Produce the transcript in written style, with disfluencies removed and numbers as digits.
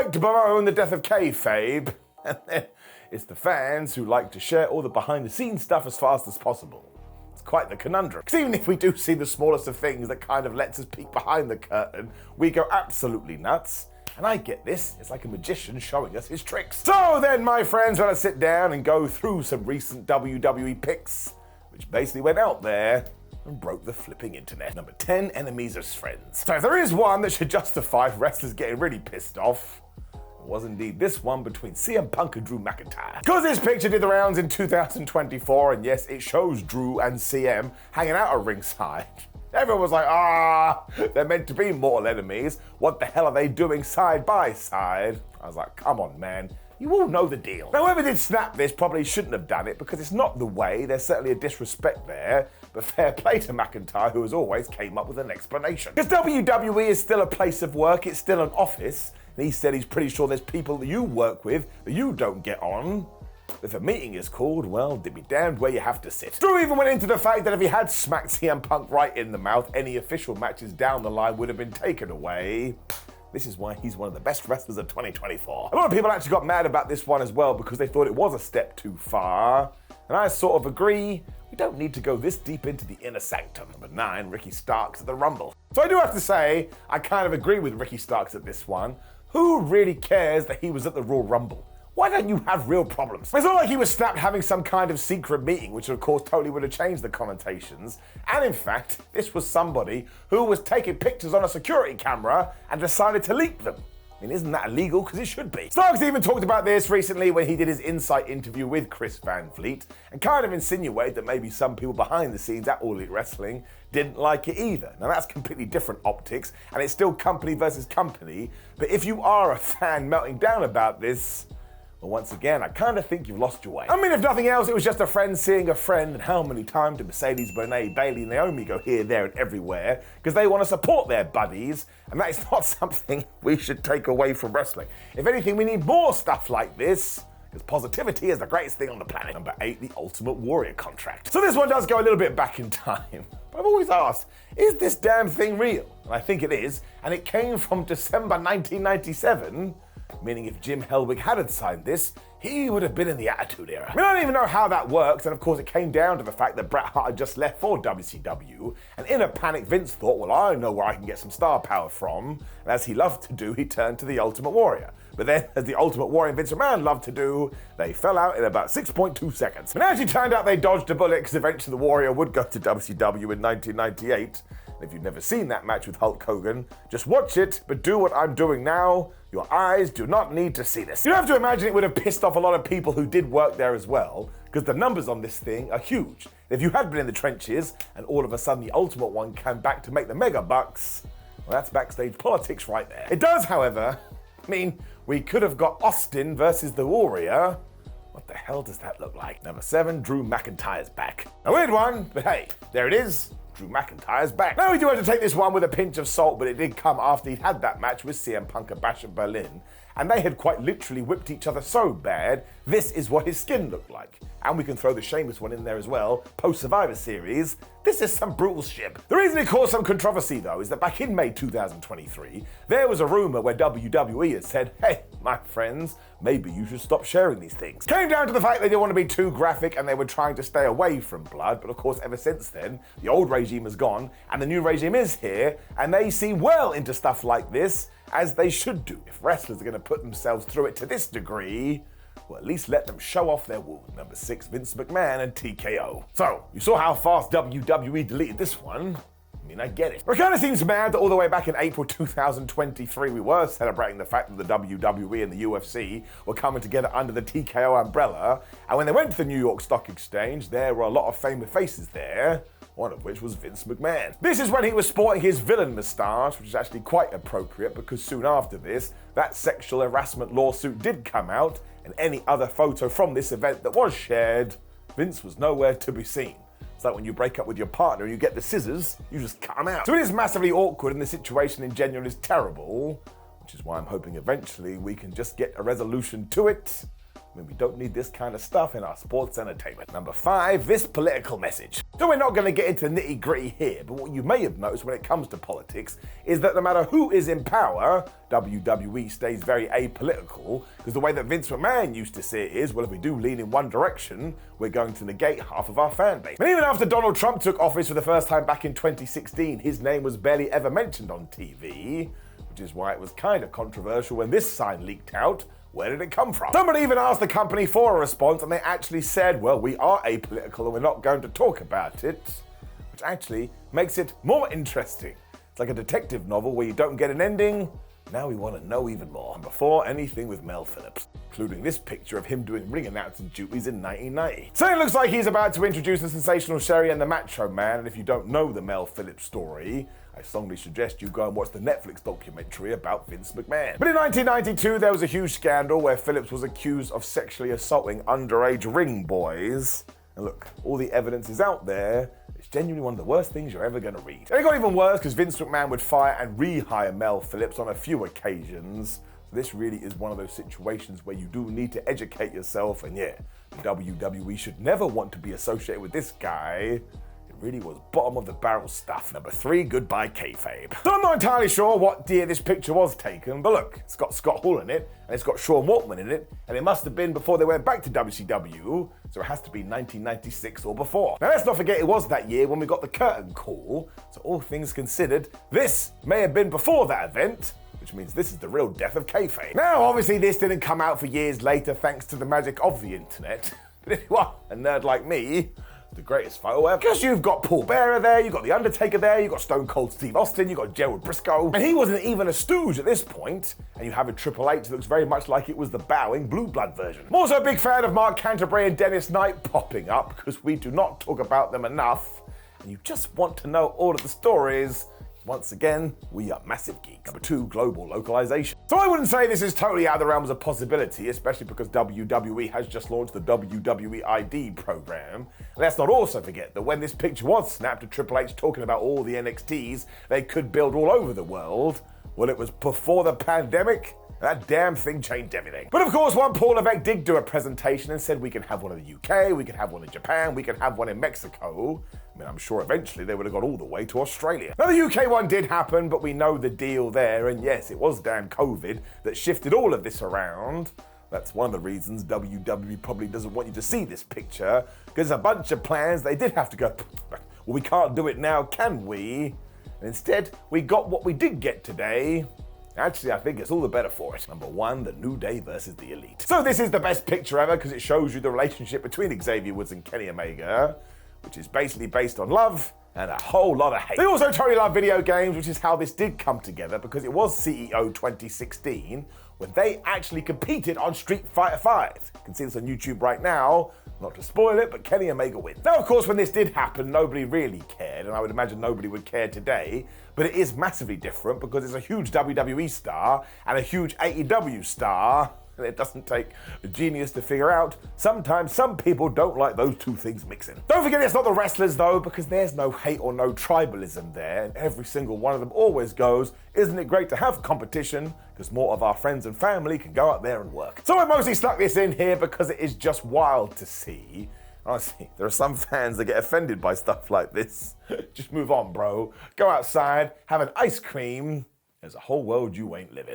like to bemoan the death of Kayfabe, and then it's the fans who like to share all the behind-the-scenes stuff as fast as possible. It's quite the conundrum. Because even if we do see the smallest of things that kind of lets us peek behind the curtain, we go absolutely nuts. And I get this, it's like a magician showing us his tricks. So then, my friends, let us sit down and go through some recent WWE picks, which basically went out there and broke the flipping internet. Number 10, enemies as friends. So if there is one that should justify wrestlers getting really pissed off, it was indeed this one between CM Punk and Drew McIntyre. Because this picture did the rounds in 2024, and yes, it shows Drew and CM hanging out at ringside. Everyone was like, they're meant to be mortal enemies. What the hell are they doing side by side? I was like, come on, man. You all know the deal. Now, whoever did snap this probably shouldn't have done it because it's not the way. There's certainly a disrespect there. But fair play to McIntyre, who as always came up with an explanation. Because WWE is still a place of work. It's still an office. And he said he's pretty sure there's people that you work with that you don't get on. If a meeting is called, well, they'd be damned where you have to sit. Drew even went into the fact that if he had smacked CM Punk right in the mouth, any official matches down the line would have been taken away. This is why he's one of the best wrestlers of 2024. A lot of people actually got mad about this one as well because they thought it was a step too far. And I sort of agree. We don't need to go this deep into the inner sanctum. Number 9, Ricky Starks at the Rumble. So I do have to say, I kind of agree with Ricky Starks at this one. Who really cares that he was at the Royal Rumble? Why don't you have real problems? It's not like he was snapped having some kind of secret meeting, which of course totally would have changed the connotations. And in fact, this was somebody who was taking pictures on a security camera and decided to leak them. I mean, isn't that illegal? Because it should be. Starks even talked about this recently when he did his Insight interview with Chris Van Vliet and kind of insinuated that maybe some people behind the scenes at All Elite Wrestling didn't like it either. Now that's completely different optics and it's still company versus company. But if you are a fan melting down about this, well, once again, I kind of think you've lost your way. I mean, if nothing else, it was just a friend seeing a friend, and how many times did Mercedes, Bonet, Bailey, Naomi go here, there, and everywhere because they want to support their buddies, and that is not something we should take away from wrestling. If anything, we need more stuff like this, because positivity is the greatest thing on the planet. Number 8, the Ultimate Warrior contract. So this one does go a little bit back in time, but I've always asked, is this damn thing real? And I think it is, and it came from December 1997, meaning if Jim Hellwig hadn't signed this, he would have been in the Attitude Era. I mean, I don't even know how that works, and of course it came down to the fact that Bret Hart had just left for WCW, and in a panic Vince thought, well, I know where I can get some star power from, and as he loved to do, he turned to the Ultimate Warrior. But then, as the Ultimate Warrior and Vince McMahon loved to do, they fell out in about 6.2 seconds. And actually turned out they dodged a bullet because eventually the Warrior would go to WCW in 1998. And if you've never seen that match with Hulk Hogan, just watch it, but do what I'm doing now. Your eyes do not need to see this. You have to imagine it would have pissed off a lot of people who did work there as well, because the numbers on this thing are huge. If you had been in the trenches, and all of a sudden the Ultimate One came back to make the mega bucks, well, that's backstage politics right there. It does, however, mean we could have got Austin versus the Warrior. What the hell does that look like? Number 7, Drew McIntyre's back. A weird one, but hey, there it is. Drew McIntyre's back. Now we do have to take this one with a pinch of salt, but it did come after he'd had that match with CM Punk at Bash at Berlin, and they had quite literally whipped each other so bad, this is what his skin looked like. And we can throw the Sheamus one in there as well, post-Survivor Series. This is some brutal shit. The reason it caused some controversy though is that back in May 2023, there was a rumor where WWE had said, hey, my friends, maybe you should stop sharing these things. Came down to the fact they didn't want to be too graphic and they were trying to stay away from blood, but of course ever since then, the old regime is gone and the new regime is here, and they see well into stuff like this, as they should do. If wrestlers are going to put themselves through it to this degree, well, at least let them show off their wound. Number 6, Vince McMahon and TKO. So, you saw how fast WWE deleted this one. I mean, I get it. But it kind of seems mad that all the way back in April 2023, we were celebrating the fact that the WWE and the UFC were coming together under the TKO umbrella. And when they went to the New York Stock Exchange, there were a lot of famous faces there, one of which was Vince McMahon. This is when he was sporting his villain moustache, which is actually quite appropriate because soon after this, that sexual harassment lawsuit did come out, and any other photo from this event that was shared, Vince was nowhere to be seen. It's like when you break up with your partner and you get the scissors, you just cut them out. So it is massively awkward and the situation in general is terrible, which is why I'm hoping eventually we can just get a resolution to it. I mean, we don't need this kind of stuff in our sports entertainment. Number 5, this political message. So we're not going to get into nitty gritty here, but what you may have noticed when it comes to politics is that no matter who is in power, WWE stays very apolitical, because the way that Vince McMahon used to see it is, well, if we do lean in one direction, we're going to negate half of our fan base. And even after Donald Trump took office for the first time back in 2016, his name was barely ever mentioned on TV, which is why it was kind of controversial when this sign leaked out. Where did it come from? Somebody even asked the company for a response, and they actually said, well, we are apolitical and we're not going to talk about it, which actually makes it more interesting. It's like a detective novel where you don't get an ending. Now we want to know even more. And before anything with Mel Phillips, including this picture of him doing ring announcing duties in 1990. So it looks like he's about to introduce the sensational Sherry and the Macho Man, and if you don't know the Mel Phillips story, I strongly suggest you go and watch the Netflix documentary about Vince McMahon. But in 1992, there was a huge scandal where Phillips was accused of sexually assaulting underage ring boys. And look, all the evidence is out there. It's genuinely one of the worst things you're ever going to read. And it got even worse because Vince McMahon would fire and rehire Mel Phillips on a few occasions. So this really is one of those situations where you do need to educate yourself, and yeah, WWE should never want to be associated with this guy. Really was bottom of the barrel stuff. Number 3, goodbye kayfabe. So I'm not entirely sure what year this picture was taken, but look, it's got Scott Hall in it, and it's got Sean Waltman in it, and it must have been before they went back to WCW, so it has to be 1996 or before. Now let's not forget it was that year when we got the curtain call, so all things considered, this may have been before that event, which means this is the real death of kayfabe. Now obviously this didn't come out for years later thanks to the magic of the internet, but if you are a nerd like me, the greatest photo ever. Because you've got Paul Bearer there, you've got The Undertaker there, you've got Stone Cold Steve Austin, you've got Gerald Briscoe, and he wasn't even a stooge at this point, and you have a Triple H that looks very much like it was the bowing Blue Blood version. I'm also a big fan of Mark Canterbury and Dennis Knight popping up, because we do not talk about them enough, and you just want to know all of the stories. Once again, we are massive geeks. Number 2, global localization. So I wouldn't say this is totally out of the realms of possibility, especially because WWE has just launched the WWE ID program. Let's not also forget that when this picture was snapped of Triple H talking about all the NXTs they could build all over the world, well, it was before the pandemic. That damn thing changed everything. But of course, one Paul Levesque did do a presentation and said we can have one in the UK, we can have one in Japan, we can have one in Mexico. I mean, I'm sure eventually they would have got all the way to Australia. Now, the UK one did happen, but we know the deal there, and yes, it was damn COVID that shifted all of this around. That's one of the reasons WWE probably doesn't want you to see this picture, because a bunch of plans, they did have to go, well, we can't do it now, can we? And instead, we got what we did get today. Actually, I think it's all the better for it. Number 1, the New Day versus the Elite. So this is the best picture ever because it shows you the relationship between Xavier Woods and Kenny Omega, which is basically based on love and a whole lot of hate. They also totally love video games, which is how this did come together because it was CEO 2016 when they actually competed on Street Fighter V. You can see this on YouTube right now. Not to spoil it, but Kenny Omega wins. Now, of course, when this did happen, nobody really cared, and I would imagine nobody would care today, but it is massively different because it's a huge WWE star and a huge AEW star, and it doesn't take a genius to figure out sometimes some people don't like those two things mixing. Don't forget it's not the wrestlers though, because there's no hate or no tribalism there, and every single one of them always goes, isn't it great to have competition, because more of our friends and family can go out there and work. So I mostly stuck this in here because it is just wild to see. Honestly, there are some fans that get offended by stuff like this. Just move on, bro. Go outside, have an ice cream. There's a whole world you ain't living.